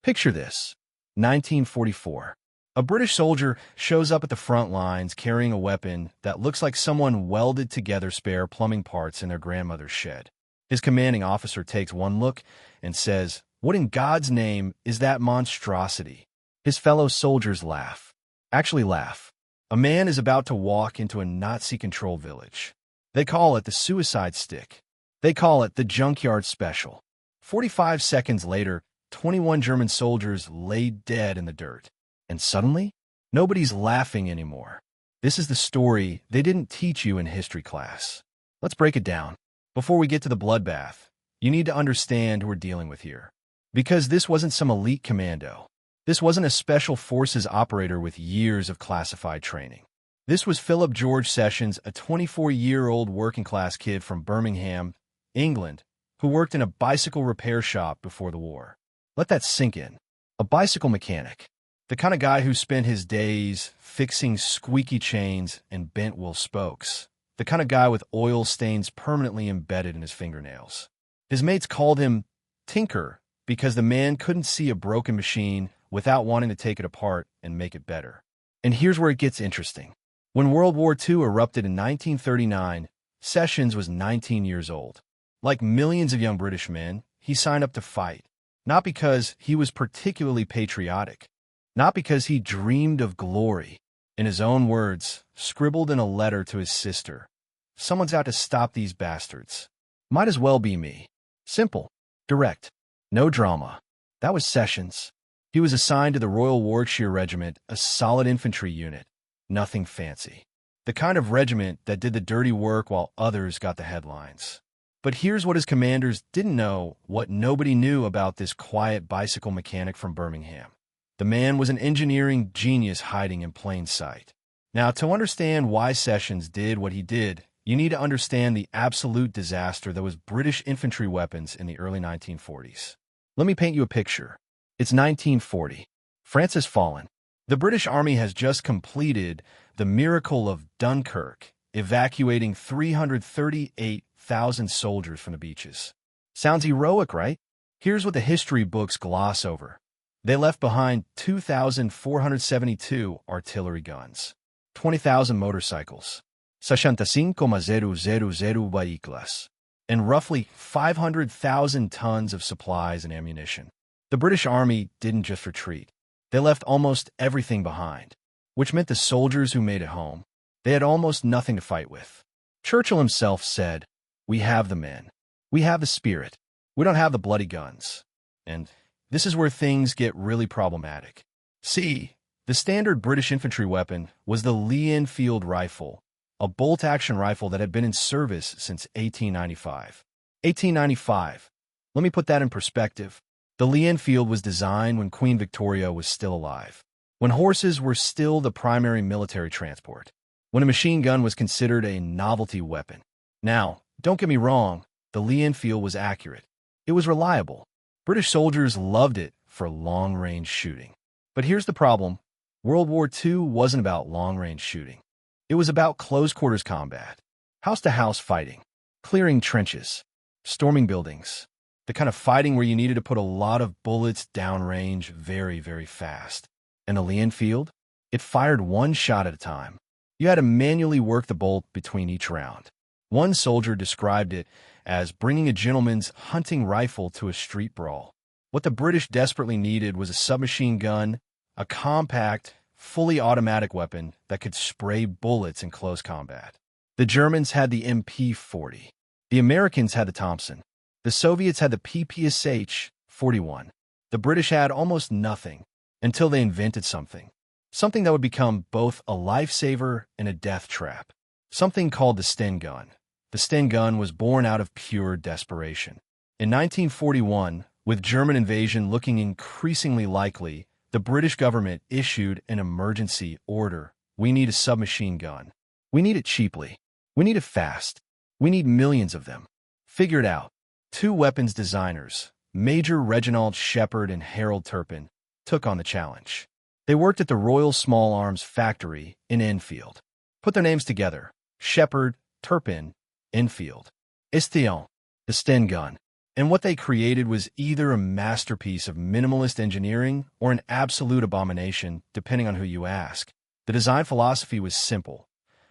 Picture this. 1944. A British soldier shows up at the front lines carrying a weapon that looks like someone welded together spare plumbing parts in their grandmother's shed. His commanding officer takes one look and says, "What in God's name is that monstrosity?" His fellow soldiers laugh. Actually laugh. A man is about to walk into a Nazi-controlled village. They call it the suicide stick. They call it the junkyard special. 45 seconds later, 21 German soldiers lay dead in the dirt. And suddenly, nobody's laughing anymore. This is the story they didn't teach you in history class. Let's break it down. Before we get to the bloodbath, you need to understand who we're dealing with here. Because this wasn't some elite commando. This wasn't a special forces operator with years of classified training. This was Philip George Sessions, a 24-year-old working-class kid from Birmingham, England, who worked in a bicycle repair shop before the war. Let that sink in. A bicycle mechanic. The kind of guy who spent his days fixing squeaky chains and bent wheel spokes. The kind of guy with oil stains permanently embedded in his fingernails. His mates called him Tinker because the man couldn't see a broken machine without wanting to take it apart and make it better. And here's where it gets interesting. When World War II erupted in 1939, Sessions was 19 years old. Like millions of young British men, he signed up to fight. Not because he was particularly patriotic. Not because he dreamed of glory. In his own words, scribbled in a letter to his sister, "Someone's out to stop these bastards. Might as well be me." Simple. Direct. No drama. That was Sessions. He was assigned to the Royal Warwickshire Regiment, a solid infantry unit. Nothing fancy. The kind of regiment that did the dirty work while others got the headlines. But here's what his commanders didn't know, what nobody knew about this quiet bicycle mechanic from Birmingham. The man was an engineering genius hiding in plain sight. Now, to understand why Sessions did what he did, you need to understand the absolute disaster that was British infantry weapons in the early 1940s. Let me paint you a picture. It's 1940. France has fallen. The British Army has just completed the miracle of Dunkirk, evacuating 338,000 soldiers from the beaches. Sounds heroic, right? Here's what the history books gloss over. They left behind 2,472 artillery guns, 20,000 motorcycles, 65,000 vehículos, and roughly 500,000 tons of supplies and ammunition. The British Army didn't just retreat. They left almost everything behind, which meant the soldiers who made it home, they had almost nothing to fight with. Churchill himself said, "We have the men. We have the spirit. We don't have the bloody guns." And this is where things get really problematic. See, the standard British infantry weapon was the Lee Enfield rifle, a bolt-action rifle that had been in service since 1895. 1895. Let me put that in perspective. The Lee Enfield was designed when Queen Victoria was still alive, when horses were still the primary military transport, when a machine gun was considered a novelty weapon. Now, don't get me wrong, the Lee Enfield was accurate. It was reliable. British soldiers loved it for long-range shooting. But here's the problem. World War II wasn't about long-range shooting. It was about close-quarters combat, house-to-house fighting, clearing trenches, storming buildings, the kind of fighting where you needed to put a lot of bullets downrange very, very fast. And the Lee Enfield? It fired one shot at a time. You had to manually work the bolt between each round. One soldier described it as bringing a gentleman's hunting rifle to a street brawl. What the British desperately needed was a submachine gun, a compact, fully automatic weapon that could spray bullets in close combat. The Germans had the MP-40. The Americans had the Thompson. The Soviets had the PPSH-41. The British had almost nothing until they invented something. Something that would become both a lifesaver and a death trap. Something called the Sten gun. The Sten gun was born out of pure desperation. In 1941, with German invasion looking increasingly likely, the British government issued an emergency order. We need a submachine gun. We need it cheaply. We need it fast. We need millions of them. Figure it out. Two weapons designers, Major Reginald Shepard and Harold Turpin, took on the challenge. They worked at the Royal Small Arms Factory in Enfield. Put their names together. Shepard, Turpin, Enfield. Estion, the Sten gun. And what they created was either a masterpiece of minimalist engineering or an absolute abomination, depending on who you ask. The design philosophy was simple.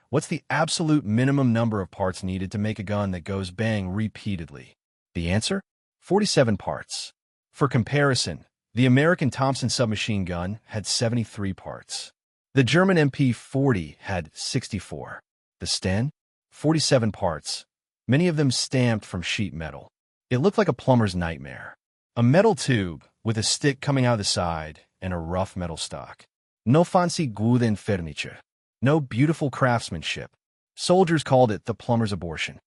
What's the absolute minimum number of parts needed to make a gun that goes bang repeatedly? The answer? 47 parts. For comparison, the American Thompson submachine gun had 73 parts. The German MP-40 had 64. The Sten? 47 parts, many of them stamped from sheet metal. It looked like a plumber's nightmare. A metal tube with a stick coming out of the side and a rough metal stock. No fancy guden furniture. No beautiful craftsmanship. Soldiers called it the plumber's abortion.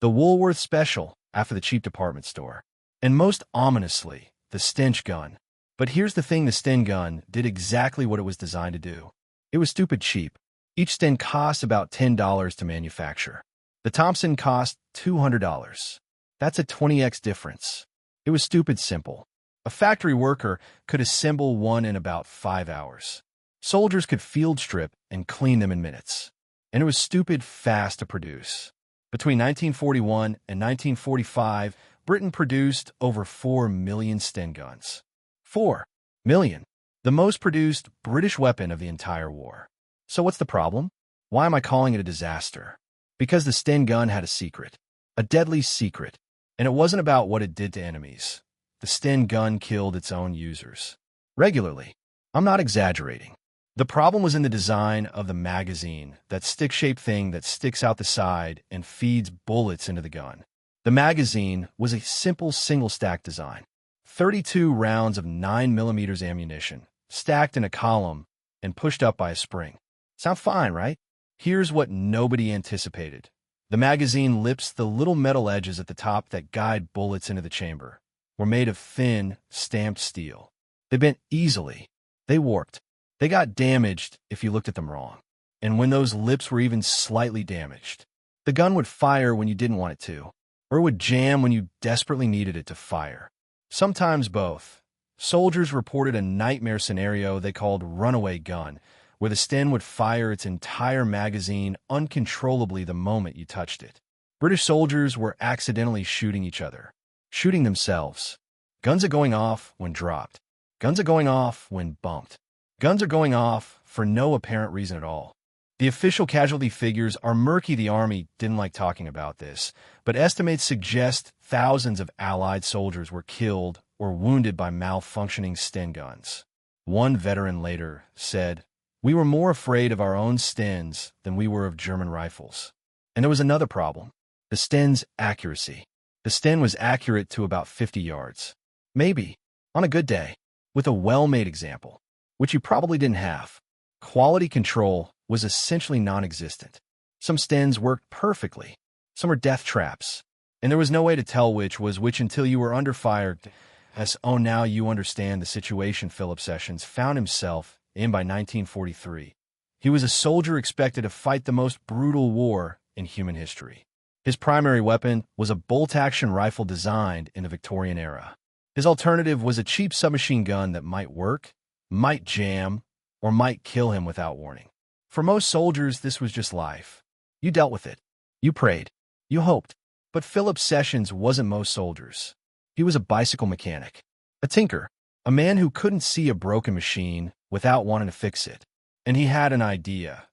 The Woolworth special after the cheap department store. And most ominously, the stench gun. But here's the thing, the Sten gun did exactly what it was designed to do. It was stupid cheap. Each Sten cost about $10 to manufacture. The Thompson cost $200. That's a 20x difference. It was stupid simple. A factory worker could assemble one in about 5 hours. Soldiers could field strip and clean them in minutes. And it was stupid fast to produce. Between 1941 and 1945, Britain produced over 4 million Sten guns. 4 million. The most produced British weapon of the entire war. So what's the problem? Why am I calling it a disaster? Because the Sten gun had a secret. A deadly secret. And it wasn't about what it did to enemies. The Sten gun killed its own users. Regularly. I'm not exaggerating. The problem was in the design of the magazine, that stick-shaped thing that sticks out the side and feeds bullets into the gun. The magazine was a simple single-stack design. 32 rounds of 9mm ammunition, stacked in a column and pushed up by a spring. Sound fine, right? Here's what nobody anticipated. The magazine lips, the little metal edges at the top that guide bullets into the chamber, were made of thin, stamped steel. They bent easily. They warped. They got damaged if you looked at them wrong. And when those lips were even slightly damaged, the gun would fire when you didn't want it to, or it would jam when you desperately needed it to fire. Sometimes both. Soldiers reported a nightmare scenario they called runaway gun, where the Sten would fire its entire magazine uncontrollably the moment you touched it. British soldiers were accidentally shooting each other, shooting themselves. Guns are going off when dropped. Guns are going off when bumped. Guns are going off for no apparent reason at all. The official casualty figures are murky. The Army didn't like talking about this, but estimates suggest thousands of Allied soldiers were killed or wounded by malfunctioning Sten guns. One veteran later said, "We were more afraid of our own Stens than we were of German rifles." And there was another problem. The Sten's accuracy. The Sten was accurate to about 50 yards. Maybe, on a good day, with a well-made example, which you probably didn't have. Quality control was essentially non-existent. Some Stens worked perfectly. Some were death traps. And there was no way to tell which was which until you were under fire. Oh, now you understand the situation Philip Sessions found himself in by 1943. He was a soldier expected to fight the most brutal war in human history. His primary weapon was a bolt-action rifle designed in the Victorian era. His alternative was a cheap submachine gun that might work, might jam, or might kill him without warning. For most soldiers, this was just life. You dealt with it. You prayed. You hoped. But Philip Sessions wasn't most soldiers. He was a bicycle mechanic, a tinker, a man who couldn't see a broken machine without wanting to fix it. And he had an idea.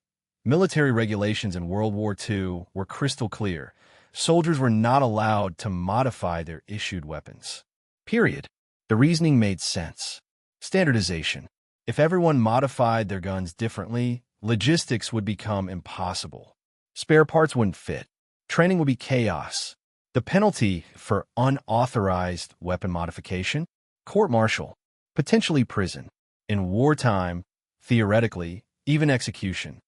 Military regulations in World War II were crystal clear. Soldiers were not allowed to modify their issued weapons. Period. The reasoning made sense. Standardization. If everyone modified their guns differently, logistics would become impossible. Spare parts wouldn't fit. Training would be chaos. The penalty for unauthorized weapon modification? Court-martial. Potentially prison. In wartime, theoretically, even execution.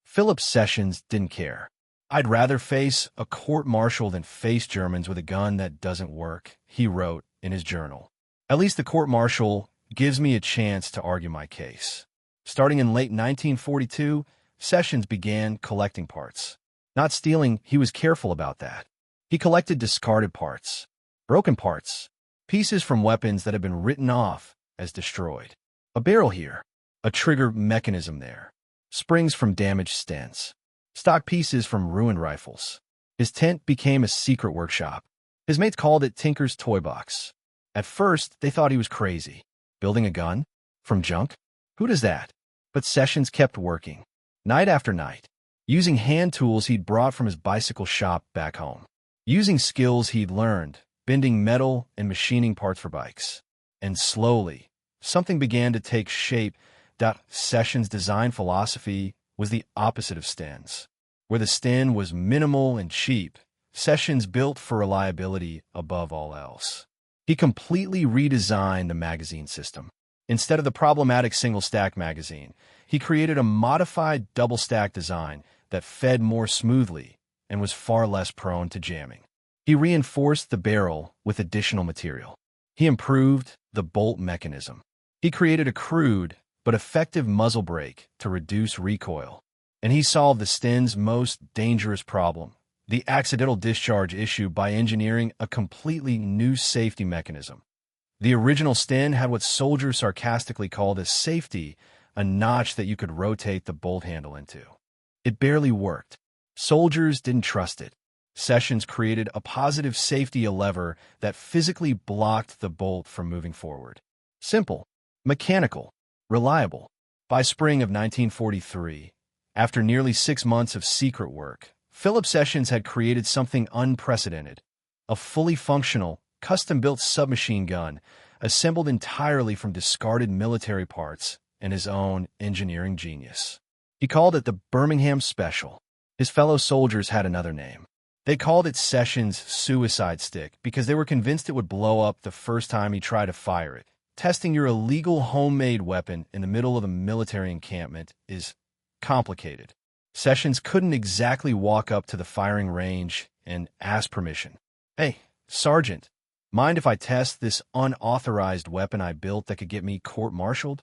Philip Sessions didn't care. "I'd rather face a court-martial than face Germans with a gun that doesn't work," he wrote in his journal. "At least the court-martial gives me a chance to argue my case." Starting in late 1942, Sessions began collecting parts. Not stealing, he was careful about that. He collected discarded parts, broken parts, pieces from weapons that had been written off as destroyed. A barrel here, a trigger mechanism there, springs from damaged Stens, stock pieces from ruined rifles. His tent became a secret workshop. His mates called it Tinker's Toy Box. At first, they thought he was crazy. Building a gun? From junk? Who does that? But Sessions kept working, night after night, using hand tools he'd brought from his bicycle shop back home, using skills he'd learned, bending metal and machining parts for bikes. And slowly, something began to take shape. Sessions' design philosophy was the opposite of Sten's. Where the Sten was minimal and cheap, Sessions built for reliability above all else. He completely redesigned the magazine system. Instead of the problematic single-stack magazine, he created a modified double-stack design that fed more smoothly and was far less prone to jamming. He reinforced the barrel with additional material. He improved the bolt mechanism. He created a crude but effective muzzle brake to reduce recoil. And he solved the Sten's most dangerous problem, the accidental discharge issue, by engineering a completely new safety mechanism. The original Sten had what soldiers sarcastically called a safety, a notch that you could rotate the bolt handle into. It barely worked. Soldiers didn't trust it. Sessions created a positive safety lever that physically blocked the bolt from moving forward. Simple, mechanical, reliable. By spring of 1943, after nearly 6 months of secret work, Philip Sessions had created something unprecedented, a fully functional, custom-built submachine gun assembled entirely from discarded military parts and his own engineering genius. He called it the Birmingham Special. His fellow soldiers had another name. They called it Sessions' Suicide Stick because they were convinced it would blow up the first time he tried to fire it. Testing your illegal homemade weapon in the middle of a military encampment is complicated. Sessions couldn't exactly walk up to the firing range and ask permission. "Hey, Sergeant, mind if I test this unauthorized weapon I built that could get me court-martialed?"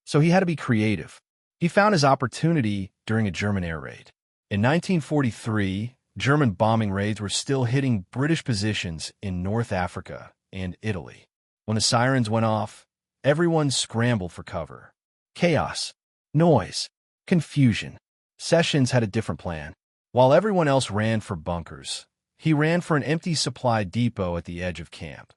So he had to be creative. He found his opportunity during a German air raid. In 1943, German bombing raids were still hitting British positions in North Africa and Italy. When the sirens went off, everyone scrambled for cover. Chaos, noise, confusion. Sessions had a different plan. While everyone else ran for bunkers, he ran for an empty supply depot at the edge of camp.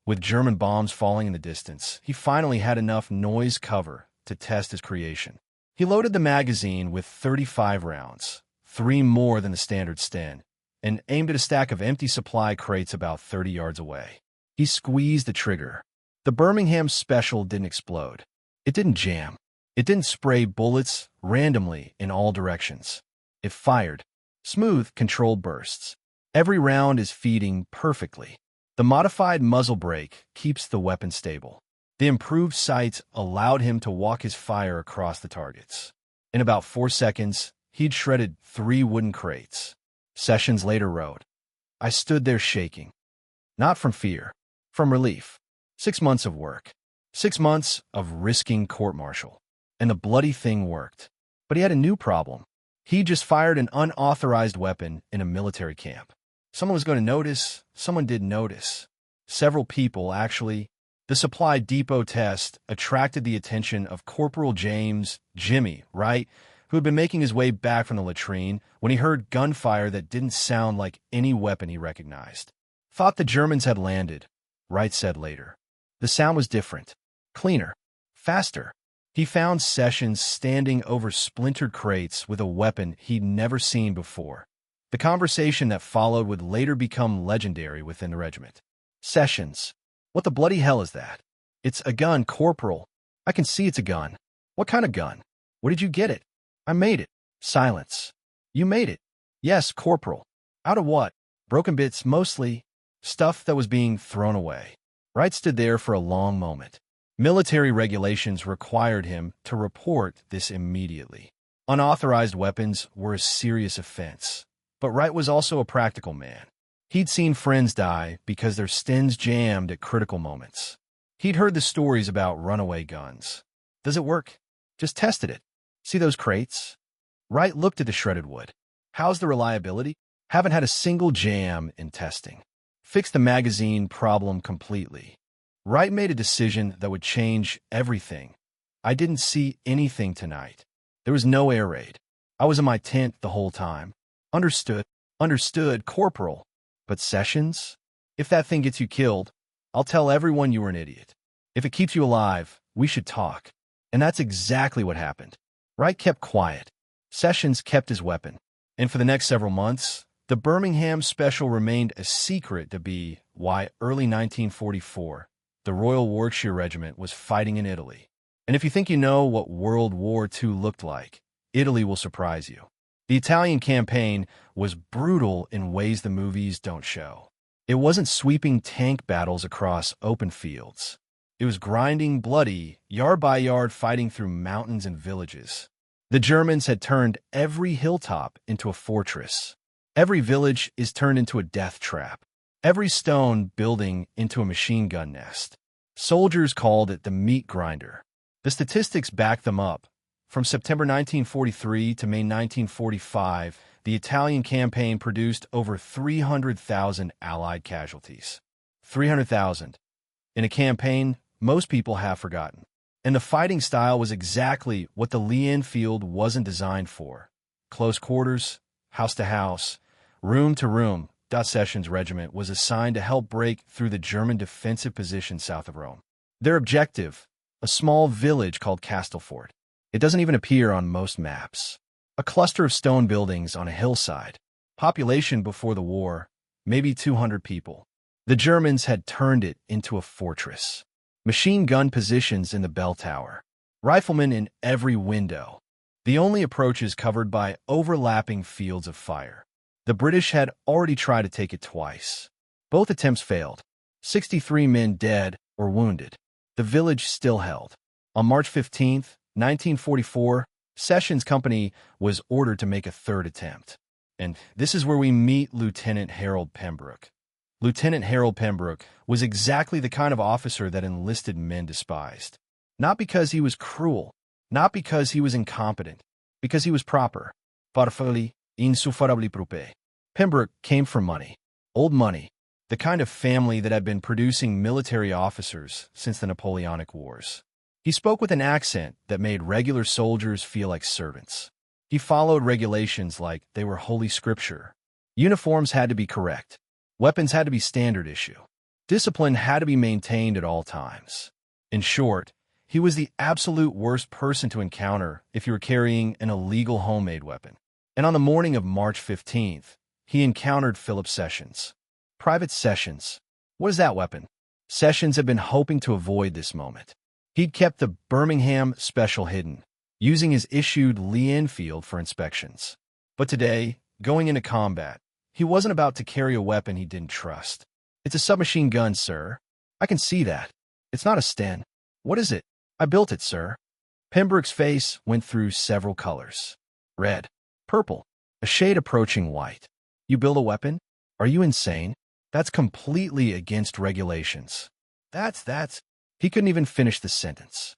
With German bombs falling in the distance, he finally had enough noise cover to test his creation. He loaded the magazine with 35 rounds, 3 more than the standard Sten, and aimed at a stack of empty supply crates about 30 yards away. He squeezed the trigger. The Birmingham Special didn't explode. It didn't jam. It didn't spray bullets randomly in all directions. It fired. Smooth, controlled bursts. Every round is feeding perfectly. The modified muzzle brake keeps the weapon stable. The improved sights allowed him to walk his fire across the targets. In about 4 seconds, he'd shredded 3 wooden crates. Sessions later wrote, "I stood there shaking. Not from fear, from relief. 6 months of work. 6 months of risking court-martial. And the bloody thing worked. But he had a new problem. He just fired an unauthorized weapon in a military camp. Someone was going to notice. Someone did notice. Several people, actually. The supply depot test attracted the attention of Corporal James, Jimmy, Wright, who had been making his way back from the latrine when he heard gunfire that didn't sound like any weapon he recognized. Thought the Germans had landed, Wright said later. The sound was different, cleaner, faster. He found Sessions standing over splintered crates with a weapon he'd never seen before. The conversation that followed would later become legendary within the regiment. "Sessions, what the bloody hell is that?" "It's a gun, Corporal. I can see it's a gun." "What kind of gun? Where did you get it?" "I made it." Silence. "You made it?" "Yes, Corporal." "Out of what?" "Broken bits, mostly. Stuff that was being thrown away." Wright stood there for a long moment. Military regulations required him to report this immediately. Unauthorized weapons were a serious offense. But Wright was also a practical man. He'd seen friends die because their Stens jammed at critical moments. He'd heard the stories about runaway guns. "Does it work?" "Just tested it. See those crates?" Wright looked at the shredded wood. "How's the reliability?" "Haven't had a single jam in testing." Fixed the magazine problem completely. Wright made a decision that would change everything. "I didn't see anything tonight. There was no air raid. I was in my tent the whole time." Understood, Corporal." "But Sessions?" If that thing gets you killed, I'll tell everyone you were an idiot. If it keeps you alive, we should talk. And that's exactly what happened. Wright kept quiet. Sessions kept his weapon. And for the next several months, the Birmingham Special remained a secret to be why early 1944, the Royal Warwickshire Regiment was fighting in Italy. And if you think you know what World War II looked like, Italy will surprise you. The Italian campaign was brutal in ways the movies don't show. It wasn't sweeping tank battles across open fields. It was grinding, bloody, yard by yard fighting through mountains and villages. The Germans had turned every hilltop into a fortress. Every village is turned into a death trap. Every stone building into a machine gun nest. Soldiers called it the meat grinder. The statistics back them up. From September 1943 to May 1945, the Italian campaign produced over 300,000 Allied casualties. 300,000. In a campaign most people have forgotten. And the fighting style was exactly what the Lee Enfield wasn't designed for. Close quarters, house to house, room to room. Sessions' regiment was assigned to help break through the German defensive position south of Rome. Their objective, a small village called Castlefort. It doesn't even appear on most maps. A cluster of stone buildings on a hillside. Population before the war, maybe 200 people. The Germans had turned it into a fortress. Machine gun positions in the bell tower. Riflemen in every window. The only approaches covered by overlapping fields of fire. The British had already tried to take it twice. Both attempts failed. 63 men dead or wounded. The village still held. On March 15th, 1944, Sessions' company was ordered to make a third attempt. And this is where we meet Lieutenant Harold Pembroke. Lieutenant Harold Pembroke was exactly the kind of officer that enlisted men despised. Not because he was cruel, not because he was incompetent, because he was proper. Parfois, insufferably propre. Pembroke came from money. Old money. The kind of family that had been producing military officers since the Napoleonic Wars. He spoke with an accent that made regular soldiers feel like servants. He followed regulations like they were holy scripture. Uniforms had to be correct. Weapons had to be standard issue. Discipline had to be maintained at all times. In short, he was the absolute worst person to encounter if you were carrying an illegal homemade weapon. And on the morning of March 15th, he encountered Philip Sessions. Private Sessions. What is that weapon? Sessions had been hoping to avoid this moment. He'd kept the Birmingham Special hidden, using his issued Lee Enfield for inspections. But today, going into combat, he wasn't about to carry a weapon he didn't trust. It's a submachine gun, sir. I can see that. It's not a Sten. What is it? I built it, sir. Pembroke's face went through several colors. Red, purple, a shade approaching white. You build a weapon? Are you insane? That's completely against regulations. That's. He couldn't even finish the sentence.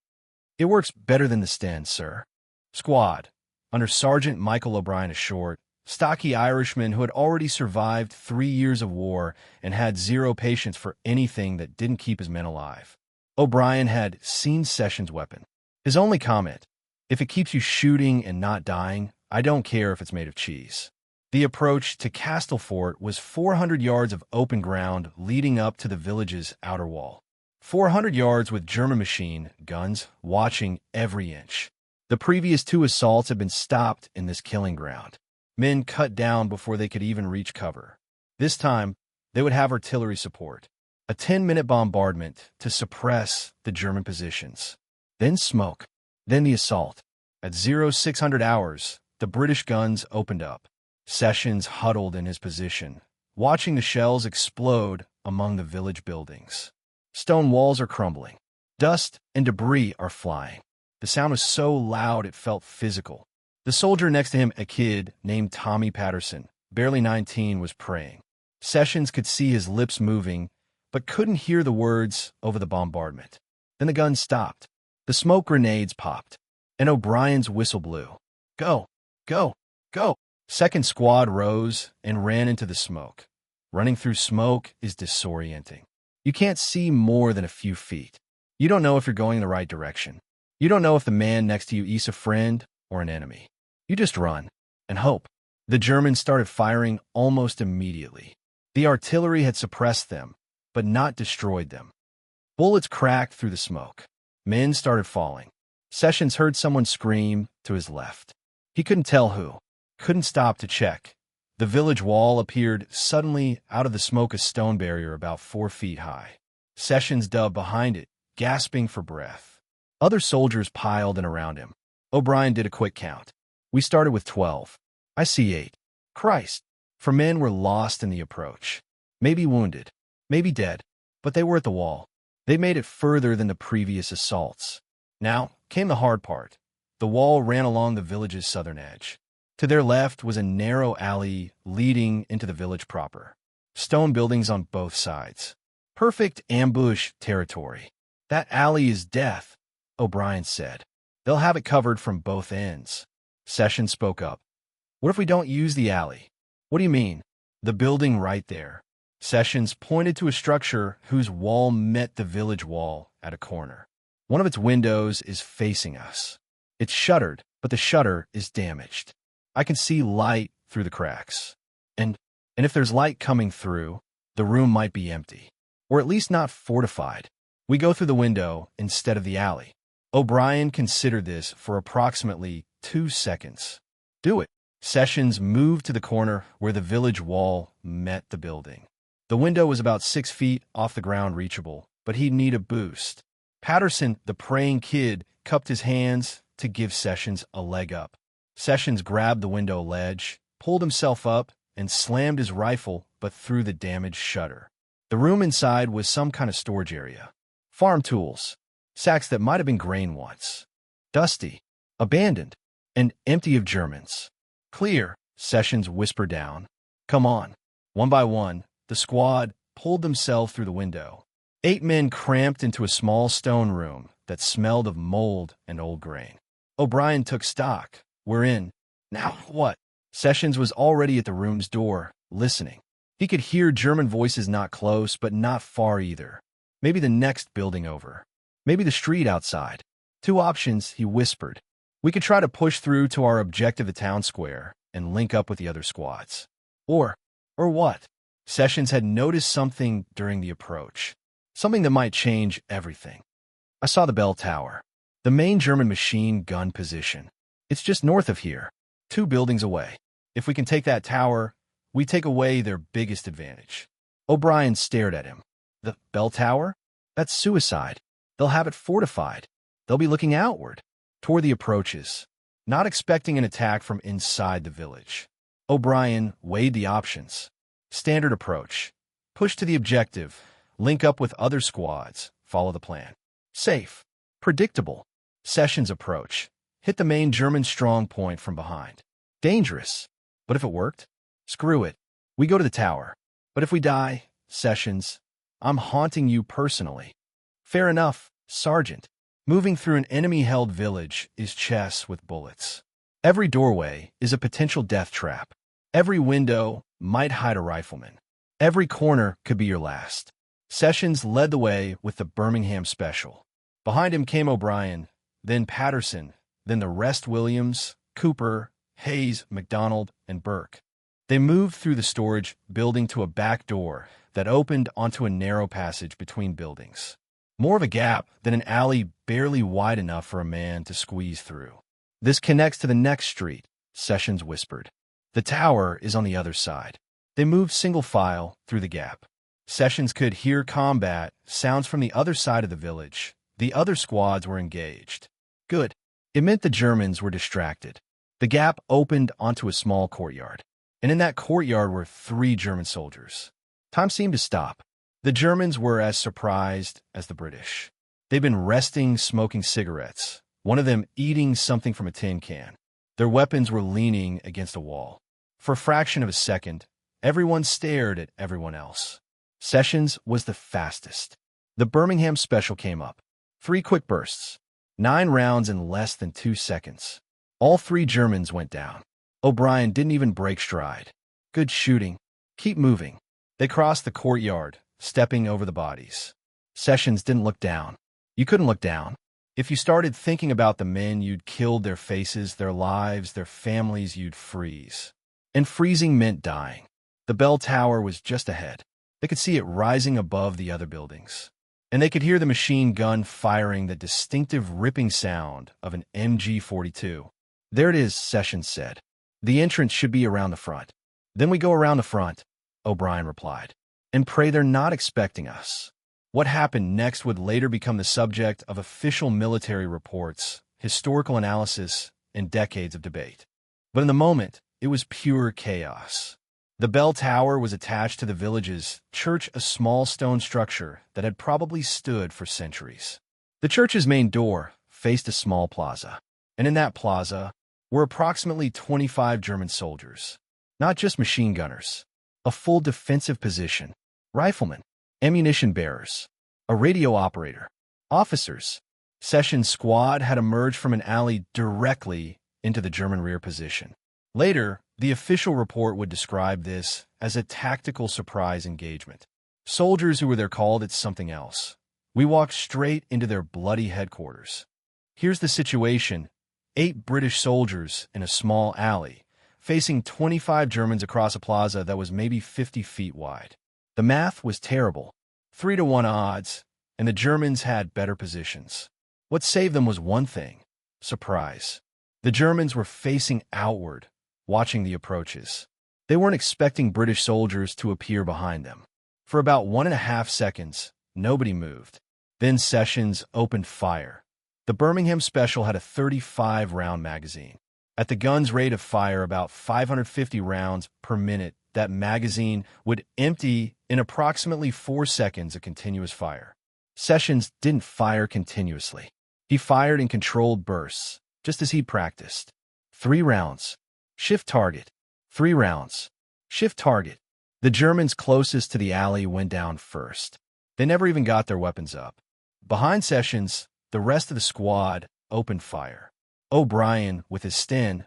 It works better than the Sten, sir. Squad, under Sergeant Michael O'Brien, a short, stocky Irishman who had already survived 3 years of war and had zero patience for anything that didn't keep his men alive. O'Brien had seen Sessions' weapon. His only comment, if it keeps you shooting and not dying, I don't care if it's made of cheese. The approach to Castlefort was 400 yards of open ground leading up to the village's outer wall. 400 yards with German machine guns watching every inch. The previous 2 assaults had been stopped in this killing ground. Men cut down before they could even reach cover. This time, they would have artillery support. A 10-minute bombardment to suppress the German positions. Then smoke. Then the assault. At 0600 hours, the British guns opened up. Sessions huddled in his position, watching the shells explode among the village buildings. Stone walls are crumbling. Dust and debris are flying. The sound was so loud it felt physical. The soldier next to him, a kid named Tommy Patterson, barely 19, was praying. Sessions could see his lips moving, but couldn't hear the words over the bombardment. Then the gun stopped. The smoke grenades popped, and O'Brien's whistle blew. Go, go, go. Second squad rose and ran into the smoke. Running through smoke is disorienting. You can't see more than a few feet. You don't know if you're going in the right direction. You don't know if the man next to you is a friend or an enemy. You just run and hope. The Germans started firing almost immediately. The artillery had suppressed them, but not destroyed them. Bullets cracked through the smoke. Men started falling. Sessions heard someone scream to his left. He couldn't tell who. Couldn't stop to check. The village wall appeared suddenly out of the smoke, a stone barrier about 4 feet high. Sessions dove behind it, gasping for breath. Other soldiers piled in around him. O'Brien did a quick count. We started with 12. I see 8. Christ! For men were lost in the approach. Maybe wounded. Maybe dead. But they were at the wall. They made it further than the previous assaults. Now came the hard part. The wall ran along the village's southern edge. To their left was a narrow alley leading into the village proper. Stone buildings on both sides. Perfect ambush territory. That alley is death, O'Brien said. They'll have it covered from both ends. Sessions spoke up. What if we don't use the alley? What do you mean? The building right there. Sessions pointed to a structure whose wall met the village wall at a corner. One of its windows is facing us. It's shuttered, but the shutter is damaged. I can see light through the cracks. And if there's light coming through, the room might be empty. Or at least not fortified. We go through the window instead of the alley. O'Brien considered this for approximately 2 seconds. Do it. Sessions moved to the corner where the village wall met the building. The window was about 6 feet off the ground reachable, but he'd need a boost. Patterson, the praying kid, cupped his hands to give Sessions a leg up. Sessions grabbed the window ledge, pulled himself up, and slammed his rifle but through the damaged shutter. The room inside was some kind of storage area. Farm tools, sacks that might have been grain once. Dusty, abandoned, and empty of Germans. Clear, Sessions whispered down. Come on. One by one, the squad pulled themselves through the window. 8 men cramped into a small stone room that smelled of mold and old grain. O'Brien took stock. We're in. Now what? Sessions was already at the room's door, listening. He could hear German voices not close, but not far either. Maybe the next building over. Maybe the street outside. 2 options, he whispered. We could try to push through to our objective, the town square, and link up with the other squads. Or what? Sessions had noticed something during the approach. Something that might change everything. I saw the bell tower. The main German machine gun position. It's just north of here. 2 buildings away. If we can take that tower, we take away their biggest advantage. O'Brien stared at him. The bell tower? That's suicide. They'll have it fortified. They'll be looking outward, toward the approaches, not expecting an attack from inside the village. O'Brien weighed the options. Standard approach. Push to the objective. Link up with other squads. Follow the plan. Safe. Predictable. Sessions approach. Hit the main German strong point from behind. Dangerous. But if it worked, screw it. We go to the tower. But if we die, Sessions, I'm haunting you personally. Fair enough, Sergeant. Moving through an enemy-held village is chess with bullets. Every doorway is a potential death trap. Every window might hide a rifleman. Every corner could be your last. Sessions led the way with the Birmingham Special. Behind him came O'Brien, then Patterson, then the rest: Williams, Cooper, Hayes, McDonald, and Burke. They moved through the storage building to a back door that opened onto a narrow passage between buildings. More of a gap than an alley barely wide enough for a man to squeeze through. This connects to the next street, Sessions whispered. The tower is on the other side. They moved single file through the gap. Sessions could hear combat sounds from the other side of the village. The other squads were engaged. Good. It meant the Germans were distracted. The gap opened onto a small courtyard. And in that courtyard were 3 German soldiers. Time seemed to stop. The Germans were as surprised as the British. They'd been resting, smoking cigarettes, one of them eating something from a tin can. Their weapons were leaning against a wall. For a fraction of a second, everyone stared at everyone else. Sessions was the fastest. The Birmingham Special came up. 3 quick bursts. 9 rounds in less than 2 seconds. All 3 Germans went down. O'Brien didn't even break stride. Good shooting. Keep moving. They crossed the courtyard, stepping over the bodies. Sessions didn't look down. You couldn't look down. If you started thinking about the men you'd killed, their faces, their lives, their families, you'd freeze. And freezing meant dying. The bell tower was just ahead. They could see it rising above the other buildings. And they could hear the machine gun firing the distinctive ripping sound of an MG-42. "There it is," Sessions said. "The entrance should be around the front." "Then we go around the front," O'Brien replied, "and pray they're not expecting us." What happened next would later become the subject of official military reports, historical analysis, and decades of debate. But in the moment, it was pure chaos. The bell tower was attached to the village's church, a small stone structure that had probably stood for centuries. The church's main door faced a small plaza, and in that plaza were approximately 25 German soldiers, not just machine gunners, a full defensive position, riflemen, ammunition bearers, a radio operator, officers. Sessions' squad had emerged from an alley directly into the German rear position. Later, the official report would describe this as a tactical surprise engagement. Soldiers who were there called it something else. "We walked straight into their bloody headquarters. Here's the situation: 8 British soldiers in a small alley, facing 25 Germans across a plaza that was maybe 50 feet wide. The math was terrible. 3-to-1 odds, and the Germans had better positions. What saved them was one thing: surprise. The Germans were facing outward, watching the approaches. They weren't expecting British soldiers to appear behind them. For about 1.5 seconds, nobody moved. Then Sessions opened fire. The Birmingham Special had a 35-round magazine. At the gun's rate of fire, about 550 rounds per minute, that magazine would empty in approximately 4 seconds of continuous fire. Sessions didn't fire continuously. He fired in controlled bursts, just as he practiced. 3 rounds. Shift target. 3 rounds. Shift target. The Germans closest to the alley went down first. They never even got their weapons up. Behind Sessions, the rest of the squad opened fire. O'Brien with his Sten,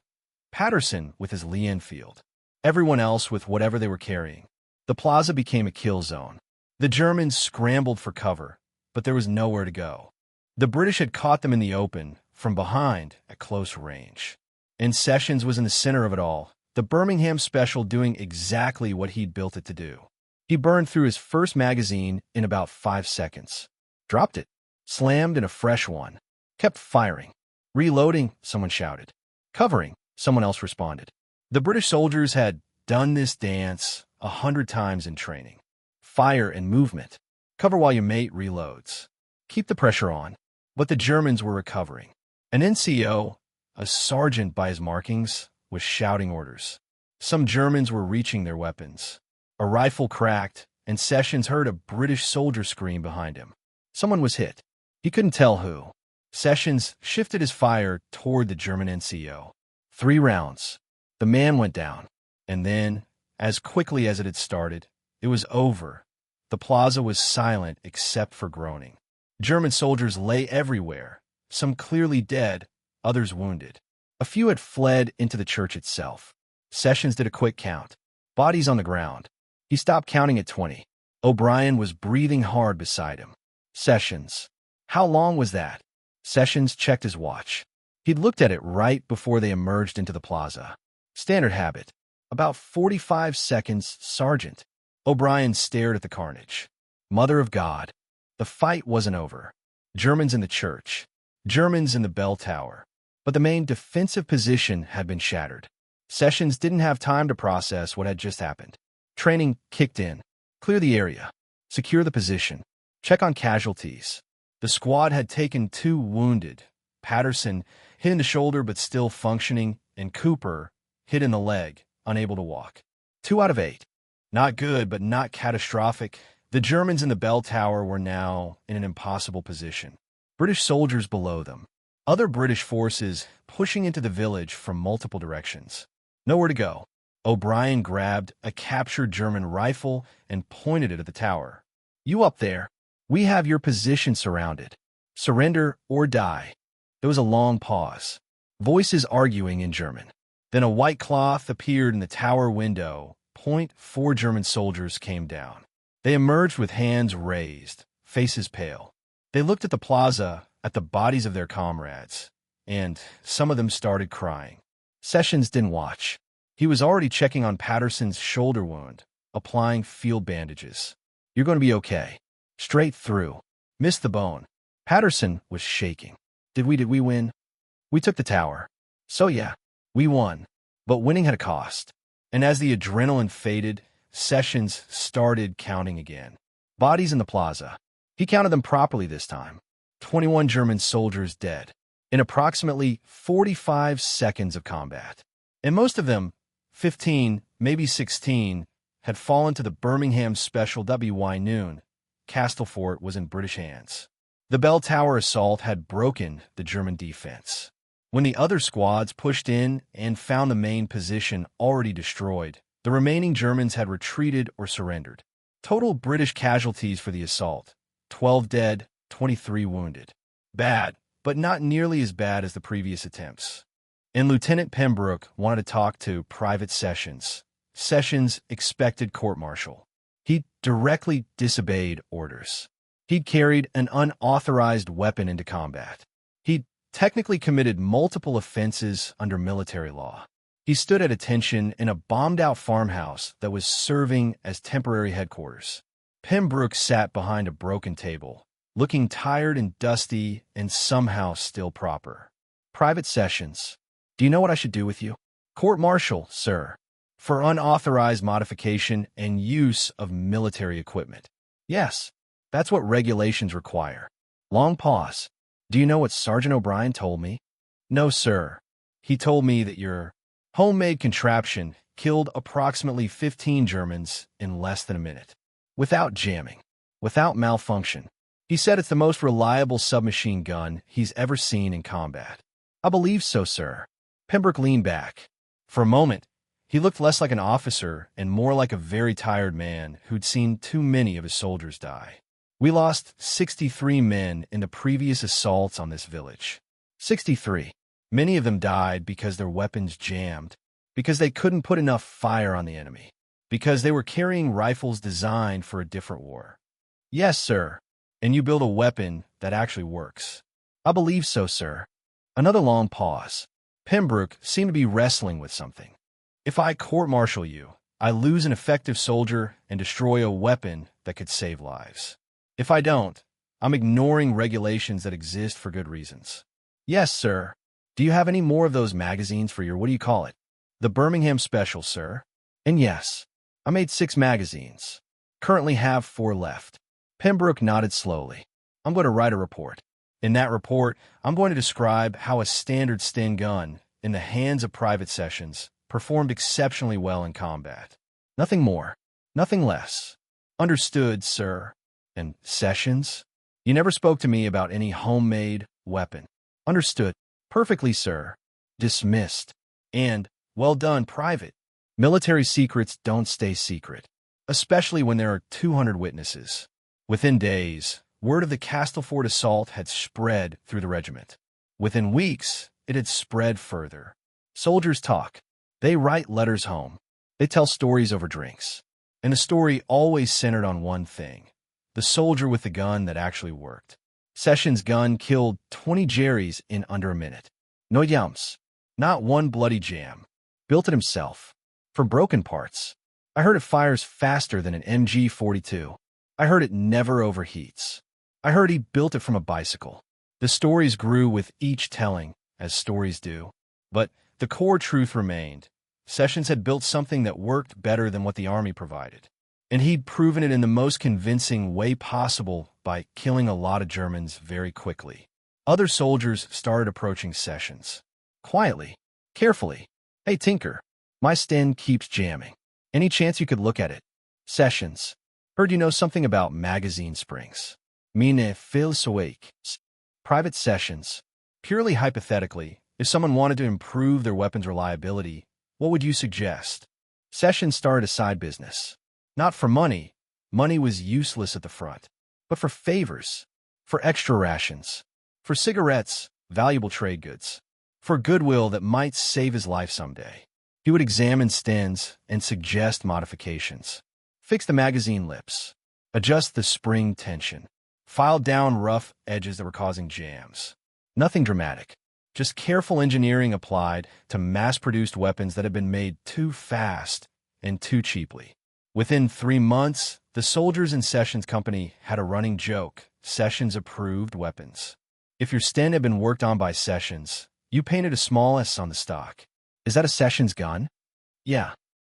Patterson with his Lee Enfield, everyone else with whatever they were carrying. The plaza became a kill zone. The Germans scrambled for cover, but there was nowhere to go. The British had caught them in the open, from behind, at close range. And Sessions was in the center of it all, the Birmingham Special doing exactly what he'd built it to do. He burned through his first magazine in about 5 seconds. Dropped it. Slammed in a fresh one. Kept firing. "Reloading," someone shouted. "Covering," someone else responded. The British soldiers had done this dance 100 times in training. Fire and movement. Cover while your mate reloads. Keep the pressure on. But the Germans were recovering. An NCO, a sergeant by his markings, was shouting orders. Some Germans were reaching their weapons. A rifle cracked, and Sessions heard a British soldier scream behind him. Someone was hit. He couldn't tell who. Sessions shifted his fire toward the German NCO. 3 rounds. The man went down. And then, as quickly as it had started, it was over. The plaza was silent except for groaning. German soldiers lay everywhere, some clearly dead, others wounded. A few had fled into the church itself. Sessions did a quick count. Bodies on the ground. He stopped counting at 20. O'Brien was breathing hard beside him. "Sessions. How long was that?" Sessions checked his watch. He'd looked at it right before they emerged into the plaza. "Standard habit. About 45 seconds, Sergeant." O'Brien stared at the carnage. Mother of God. The fight wasn't over. Germans in the church. Germans in the bell tower. But the main defensive position had been shattered. Sessions didn't have time to process what had just happened. Training kicked in. Clear the area. Secure the position. Check on casualties. The squad had taken 2 wounded. Patterson, hit in the shoulder but still functioning, and Cooper, hit in the leg, unable to walk. 2 out of 8. Not good, but not catastrophic. The Germans in the bell tower were now in an impossible position. British soldiers below them. Other British forces pushing into the village from multiple directions. Nowhere to go. O'Brien grabbed a captured German rifle and pointed it at the tower. "You up there? We have your position surrounded. Surrender or die." There was a long pause. Voices arguing in German. Then a white cloth appeared in the tower window. 4 German soldiers came down. They emerged with hands raised, faces pale. They looked at the plaza, at the bodies of their comrades, and some of them started crying. Sessions didn't watch. He was already checking on Patterson's shoulder wound, applying field bandages. "You're going to be okay. Straight through. Missed the bone." Patterson was shaking. Did we win? "We took the tower. So yeah, we won. But winning had a cost." And as the adrenaline faded, Sessions started counting again. Bodies in the plaza. He counted them properly this time. 21 German soldiers dead in approximately 45 seconds of combat. And most of them, 15, maybe 16, had fallen to the Birmingham Special WWII noon. Castlefort was in British hands. The bell tower assault had broken the German defense. When the other squads pushed in and found the main position already destroyed, the remaining Germans had retreated or surrendered. Total British casualties for the assault: 12 dead, 23 wounded. Bad, but not nearly as bad as the previous attempts. And Lieutenant Pembroke wanted to talk to Private Sessions. Sessions expected court-martial. He directly disobeyed orders. He'd carried an unauthorized weapon into combat. He'd technically committed multiple offenses under military law. He stood at attention in a bombed-out farmhouse that was serving as temporary headquarters. Pembroke sat behind a broken table, looking tired and dusty and somehow still proper. "Private Sessions, do you know what I should do with you?" "Court-martial, sir, for unauthorized modification and use of military equipment." "Yes, that's what regulations require." Long pause. "Do you know what Sergeant O'Brien told me?" "No, sir. He told me that your homemade contraption killed approximately 15 Germans in less than a minute. Without jamming. Without malfunction. He said it's the most reliable submachine gun he's ever seen in combat." "I believe so, sir." Pembroke leaned back. For a moment, he looked less like an officer and more like a very tired man who'd seen too many of his soldiers die. "We lost 63 men in the previous assaults on this village. 63. Many of them died because their weapons jammed, because they couldn't put enough fire on the enemy, because they were carrying rifles designed for a different war." "Yes, sir. And you build a weapon that actually works." "I believe so, sir." Another long pause. Pembroke seemed to be wrestling with something. "If I court-martial you, I lose an effective soldier and destroy a weapon that could save lives. If I don't, I'm ignoring regulations that exist for good reasons." "Yes, sir. Do you have any more of those magazines for your, what do you call it?" "The Birmingham Special, sir." "And yes, I made 6 magazines. Currently have 4 left." Pembroke nodded slowly. "I'm going to write a report. In that report, I'm going to describe how a standard Sten gun, in the hands of Private Sessions, performed exceptionally well in combat. Nothing more, nothing less." "Understood, sir." "And Sessions? You never spoke to me about any homemade weapon." "Understood. Perfectly, sir." "Dismissed." And, "Well done, Private." Military secrets don't stay secret, especially when there are 200 witnesses. Within days, word of the Castlefort assault had spread through the regiment. Within weeks, it had spread further. Soldiers talk. They write letters home. They tell stories over drinks. And the story always centered on one thing: the soldier with the gun that actually worked. Sessions' gun killed 20 Jerrys in under a minute. No yums. Not one bloody jam. Built it himself. From broken parts. I heard it fires faster than an MG-42. I heard it never overheats. I heard he built it from a bicycle. The stories grew with each telling, as stories do. But the core truth remained. Sessions had built something that worked better than what the army provided. And he'd proven it in the most convincing way possible by killing a lot of Germans very quickly. Other soldiers started approaching Sessions. Quietly. Carefully. "Hey, Tinker. My Sten keeps jamming. Any chance you could look at it?" "Sessions. Heard you know something about magazine springs." "Mine Philosophique." Private Sessions. Purely hypothetically, if someone wanted to improve their weapon's reliability, what would you suggest? Sessions started a side business. Not for money. Money was useless at the front. But for favors. For extra rations. For cigarettes, valuable trade goods. For goodwill that might save his life someday. He would examine Stens and suggest modifications. Fix the magazine lips. Adjust the spring tension. File down rough edges that were causing jams. Nothing dramatic. just careful engineering applied to mass-produced weapons that had been made too fast and too cheaply. Within 3 months, the soldiers in Sessions' company had a running joke: Sessions approved weapons. If your Sten had been worked on by Sessions, you painted a small S on the stock. Is that a Sessions gun? Yeah.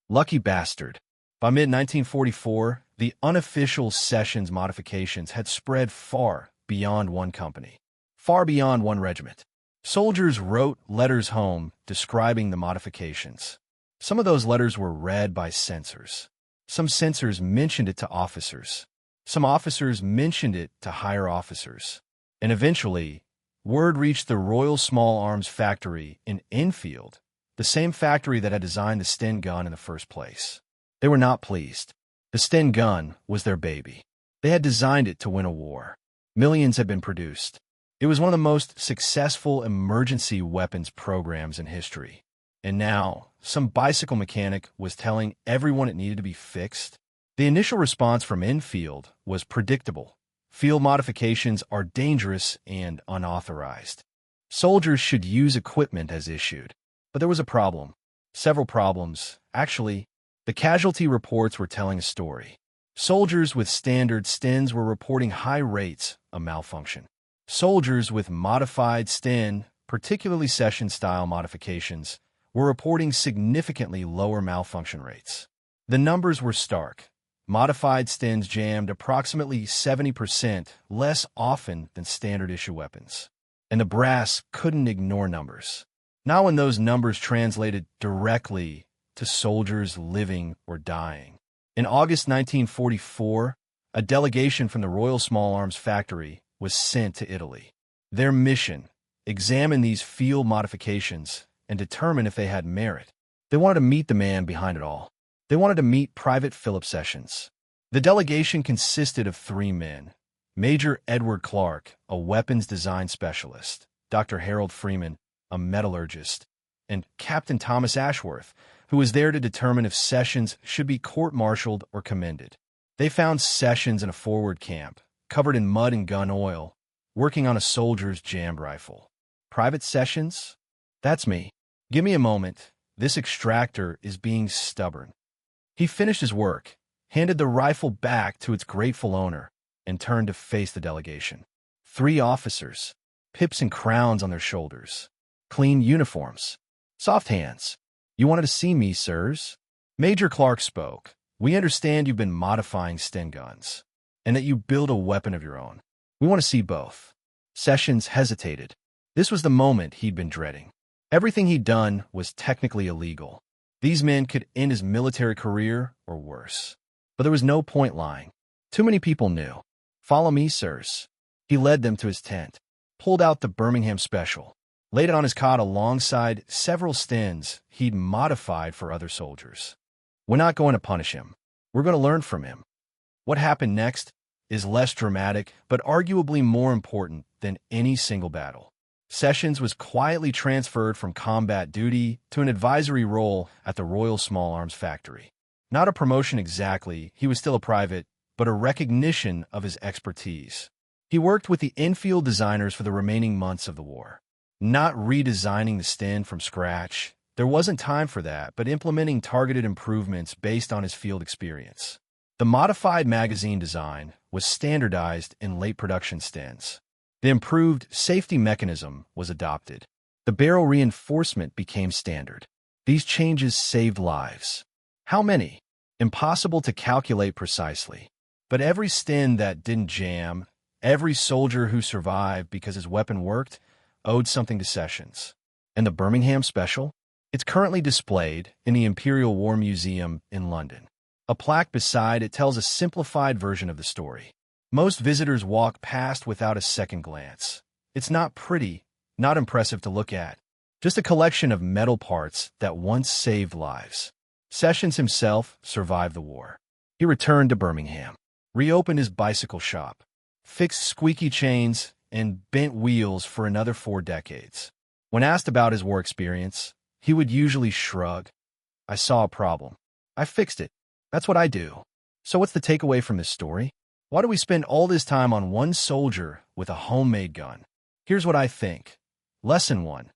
Lucky bastard. By mid-1944, the unofficial Sessions modifications had spread far beyond one company, far beyond one regiment. Soldiers wrote letters home describing the modifications. Some of those letters were read by censors. Some censors mentioned it to officers. Some officers mentioned it to higher officers. And eventually, word reached the Royal Small Arms Factory in Enfield, the same factory that had designed the Sten gun in the first place. They were not pleased. The Sten gun was their baby. They had designed it to win a war. Millions had been produced. It was one of the most successful emergency weapons programs in history. And now, some bicycle mechanic was telling everyone it needed to be fixed. The initial response from Enfield was predictable. Field modifications are dangerous and unauthorized. Soldiers should use equipment as issued. But there was a problem. Several problems. Actually, the casualty reports were telling a story. Soldiers with standard Stens were reporting high rates of malfunction. Soldiers with modified Sten, particularly Session-style modifications, were reporting significantly lower malfunction rates. The numbers were stark. Modified Stens jammed approximately 70% less often than standard-issue weapons. And the brass couldn't ignore numbers. Not when those numbers translated directly to soldiers living or dying. In August 1944, a delegation from the Royal Small Arms Factory was sent to Italy. Their mission: examine these field modifications and determine if they had merit. They wanted to meet the man behind it all. They wanted to meet Private Philip Sessions. The delegation consisted of 3 men: Major Edward Clark, a weapons design specialist; Dr. Harold Freeman, a metallurgist; and Captain Thomas Ashworth, who was there to determine if Sessions should be court-martialed or commended. They found Sessions in a forward camp, covered in mud and gun oil, working on a soldier's jammed rifle. Private Sessions? That's me. Give me a moment. This extractor is being stubborn. He finished his work, handed the rifle back to its grateful owner, and turned to face the delegation. 3 officers, pips and crowns on their shoulders, clean uniforms, soft hands. You wanted to see me, sirs? Major Clark spoke. We understand you've been modifying Sten guns, and that you build a weapon of your own. We want to see both. Sessions hesitated. This was the moment he'd been dreading. Everything he'd done was technically illegal. These men could end his military career or worse. But there was no point lying. Too many people knew. Follow me, sirs. He led them to his tent, pulled out the Birmingham Special, laid it on his cot alongside several Stens he'd modified for other soldiers. We're not going to punish him. We're going to learn from him. What happened next is less dramatic, but arguably more important than any single battle. Sessions was quietly transferred from combat duty to an advisory role at the Royal Small Arms Factory. Not a promotion exactly, he was still a private, but a recognition of his expertise. He worked with the Enfield designers for the remaining months of the war. Not redesigning the Sten from scratch. There wasn't time for that, but implementing targeted improvements based on his field experience. The modified magazine design was standardized in late production Stens. The improved safety mechanism was adopted. The barrel reinforcement became standard. These changes saved lives. How many? Impossible to calculate precisely. But every Sten that didn't jam, every soldier who survived because his weapon worked, owed something to Sessions. And the Birmingham Special? It's currently displayed in the Imperial War Museum in London. A plaque beside it tells a simplified version of the story. Most visitors walk past without a second glance. It's not pretty, not impressive to look at. Just a collection of metal parts that once saved lives. Sessions himself survived the war. He returned to Birmingham, reopened his bicycle shop, fixed squeaky chains, and bent wheels for another 4 decades. When asked about his war experience, he would usually shrug. I saw a problem. I fixed it. That's what I do. So what's the takeaway from this story? Why do we spend all this time on one soldier with a homemade gun? Here's what I think. Lesson 1.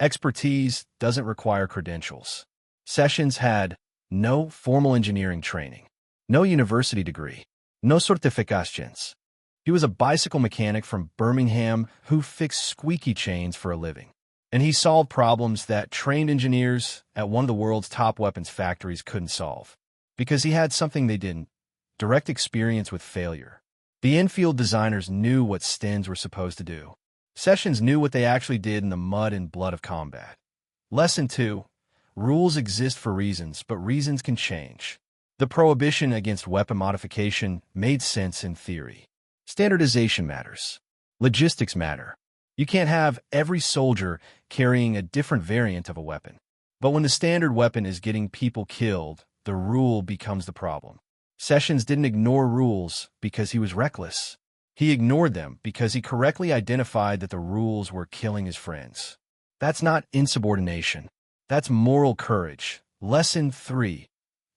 Expertise doesn't require credentials. Sessions had no formal engineering training, no university degree, no certifications. He was a bicycle mechanic from Birmingham who fixed squeaky chains for a living. And he solved problems that trained engineers at one of the world's top weapons factories couldn't solve. Because he had something they didn't: direct experience with failure. The infield designers knew what stins were supposed to do. Sessions knew what they actually did in the mud and blood of combat. Lesson 2. Rules exist for reasons, but reasons can change. The prohibition against weapon modification made sense in theory. Standardization matters. Logistics matter. You can't have every soldier carrying a different variant of a weapon. But when the standard weapon is getting people killed, the rule becomes the problem. Sessions didn't ignore rules because he was reckless. He ignored them because he correctly identified that the rules were killing his friends. That's not insubordination. That's moral courage. Lesson 3.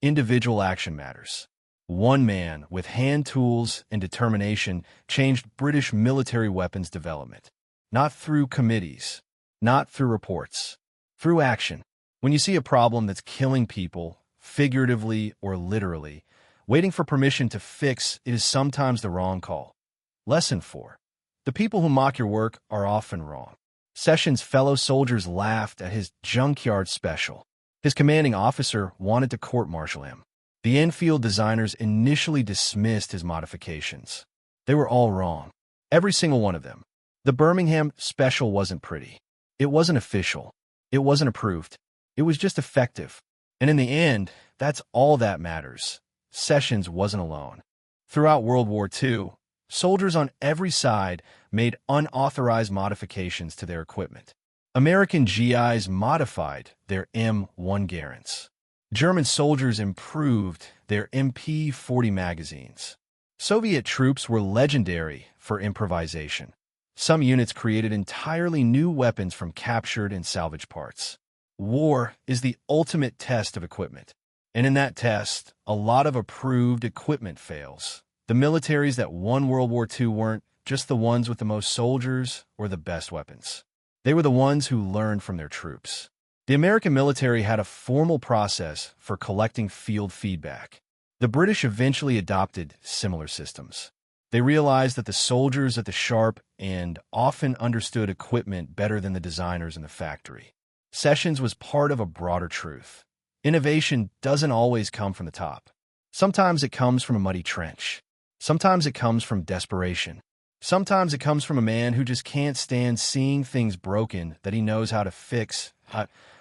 Individual action matters. One man with hand tools and determination changed British military weapons development. Not through committees, not through reports, through action. When you see a problem that's killing people, figuratively or literally, waiting for permission to fix it is sometimes the wrong call. Lesson 4. The people who mock your work are often wrong. Sessions' fellow soldiers laughed at his junkyard special. His commanding officer wanted to court-martial him. The infield designers initially dismissed his modifications. They were all wrong. Every single one of them. The Birmingham special wasn't pretty. It wasn't official. It wasn't approved. It was just effective. And in the end, that's all that matters. Sessions wasn't alone. Throughout World War II, soldiers on every side made unauthorized modifications to their equipment. American GIs modified their M1 Garands. German soldiers improved their MP40 magazines. Soviet troops were legendary for improvisation. Some units created entirely new weapons from captured and salvaged parts. War is the ultimate test of equipment. And in that test, a lot of approved equipment fails. The militaries that won World War II weren't just the ones with the most soldiers or the best weapons. They were the ones who learned from their troops. The American military had a formal process for collecting field feedback. The British eventually adopted similar systems. They realized that the soldiers at the sharp end often understood equipment better than the designers in the factory. Sessions was part of a broader truth. Innovation doesn't always come from the top. Sometimes it comes from a muddy trench. Sometimes it comes from desperation. Sometimes it comes from a man who just can't stand seeing things broken that he knows how to fix.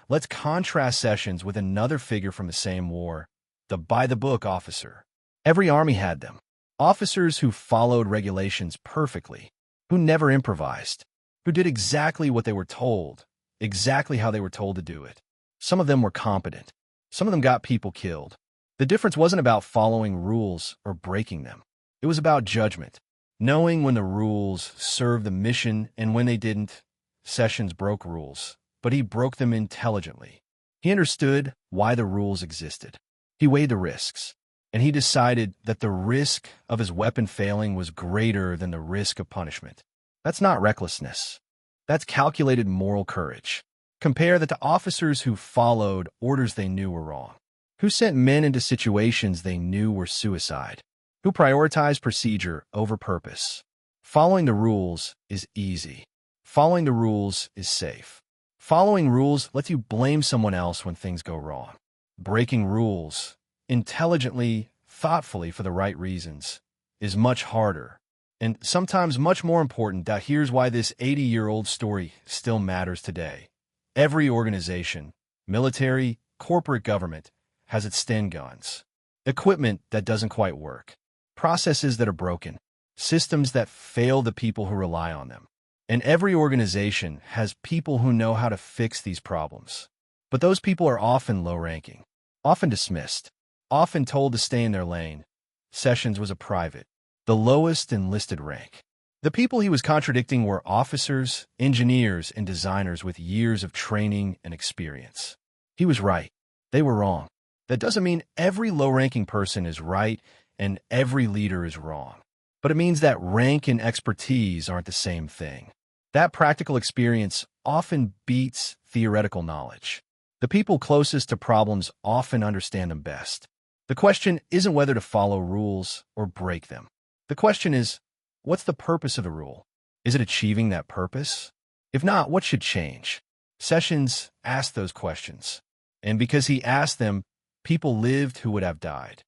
Let's contrast Sessions with another figure from the same war, the by-the-book officer. Every army had them. Officers who followed regulations perfectly, who never improvised, who did exactly what they were told, exactly how they were told to do it. Some of them were competent. Some of them got people killed. The difference wasn't about following rules or breaking them. It was about judgment, knowing when the rules served the mission and when they didn't. Sessions broke rules, but he broke them intelligently. He understood why the rules existed. He weighed the risks, and he decided that the risk of his weapon failing was greater than the risk of punishment. That's not recklessness. That's calculated moral courage. Compare that to officers who followed orders they knew were wrong, who sent men into situations they knew were suicide, who prioritized procedure over purpose. Following the rules is easy. Following the rules is safe. Following rules lets you blame someone else when things go wrong. Breaking rules, intelligently, thoughtfully for the right reasons, is much harder, and sometimes much more important. Here's why this 80-year-old story still matters today. Every organization, military, corporate government, has its stun guns. Equipment that doesn't quite work. Processes that are broken. Systems that fail the people who rely on them. And every organization has people who know how to fix these problems. But those people are often low-ranking, often dismissed, often told to stay in their lane. Sessions was a private, the lowest enlisted rank. The people he was contradicting were officers, engineers, and designers with years of training and experience. He was right. They were wrong. That doesn't mean every low-ranking person is right and every leader is wrong. But it means that rank and expertise aren't the same thing. That practical experience often beats theoretical knowledge. The people closest to problems often understand them best. The question isn't whether to follow rules or break them. The question is, what's the purpose of the rule? Is it achieving that purpose? If not, what should change? Sessions asked those questions. And because he asked them, people lived who would have died.